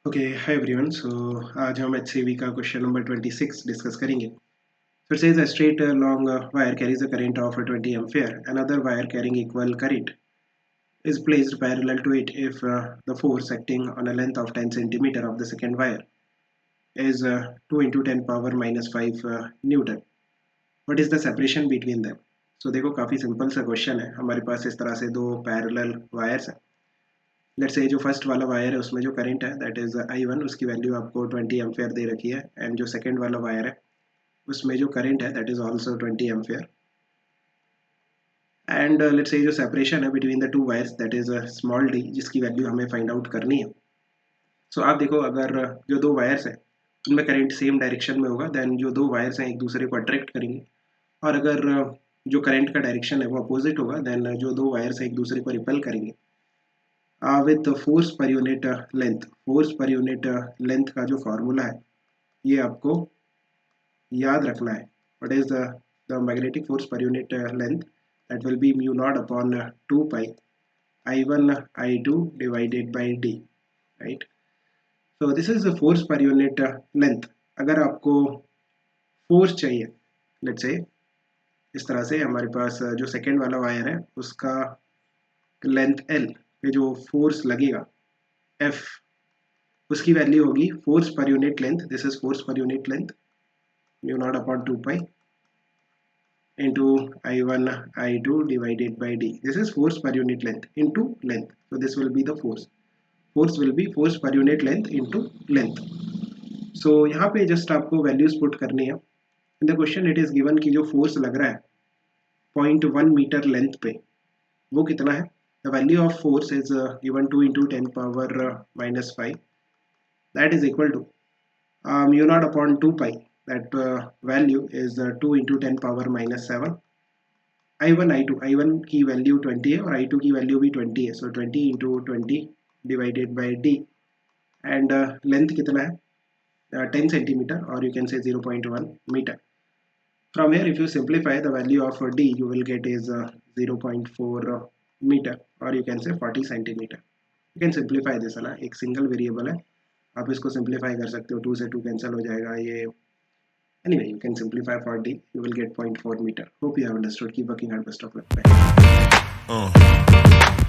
Okay hi everyone. सो आज हम HCV का क्वेश्चन नंबर 26 डिस्कस करेंगे। फिर से a straight long wire carries a current of 20 ampere. Another wire carrying equal current is placed parallel to it if the force acting on a length of 10 centimeter of the second wire is 2 into 10 power minus 5 Newton. What is the separation between them? So देखो काफ़ी simple सा question है। हमारे पास इस तरह से दो parallel wires हैं। लेट्स से जो फर्स्ट वाला वायर है उसमें जो करंट है दैट इज I1, उसकी वैल्यू आपको 20 एम्पेयर दे रखी है। एंड जो सेकंड वाला वायर है उसमें जो करंट है that is also 20 ampere. And let's say जो सेपरेशन है between the two wires that is small D, जिसकी वैल्यू हमें फाइंड आउट करनी है। सो आप देखो, अगर जो दो वायर्स हैं उनमें करंट सेम डायरेक्शन में होगा देन जो दो वायर्स हैं एक दूसरे को अट्रैक्ट करेंगे। और अगर जो करंट का डायरेक्शन है वो अपोजिट होगा देन जो दो वायर्स हैं एक दूसरे को रिपेल करेंगे। With force per unit length, force per unit length का जो फार्मूला है ये आपको याद रखना है। What is the magnetic force per unit length? That will be mu naught upon 2 pi I1 I2 divided by D, right. So this is the force per unit length. अगर आपको फोर्स चाहिए, let's say इस तरह से हमारे पास जो second वाला wire है उसका लेंथ L पे जो फोर्स लगेगा F, उसकी वैल्यू होगी force per unit length. This is force per unit length mu naught upon 2 pi into I1 I2 divided by d. This is force per unit length into length. So this will be the force. Force will be force per unit length into length. So यहाँ पे just आपको values put करनी है। In the question it is given कि जो force लग रहा है 0.1 मीटर लेंथ पे वो कितना है? The value of force is given 2 into 10 power minus 5. That is equal to mu naught upon 2 pi. That value is 2 into 10 power minus 7. I1 की वैल्यू 20 है और I2 की वैल्यू भी 20 है। So 20 into 20 divided by D. And length कितना है? 10 centimetre, और you can say 0.1 metre. From here if you simplify the value of D you will get is 0.4 metre, और you can say 40 centimetre. You can simplify this, है ना, एक single variable है, आप इसको सिंप्लीफाई कर सकते हो। 2 से 2 कैंसिल हो जाएगा ये। Anyway, you can simplify for d, you will get 0.4 meter. Hope you have understood. Keep working hard. Best of luck. Bye.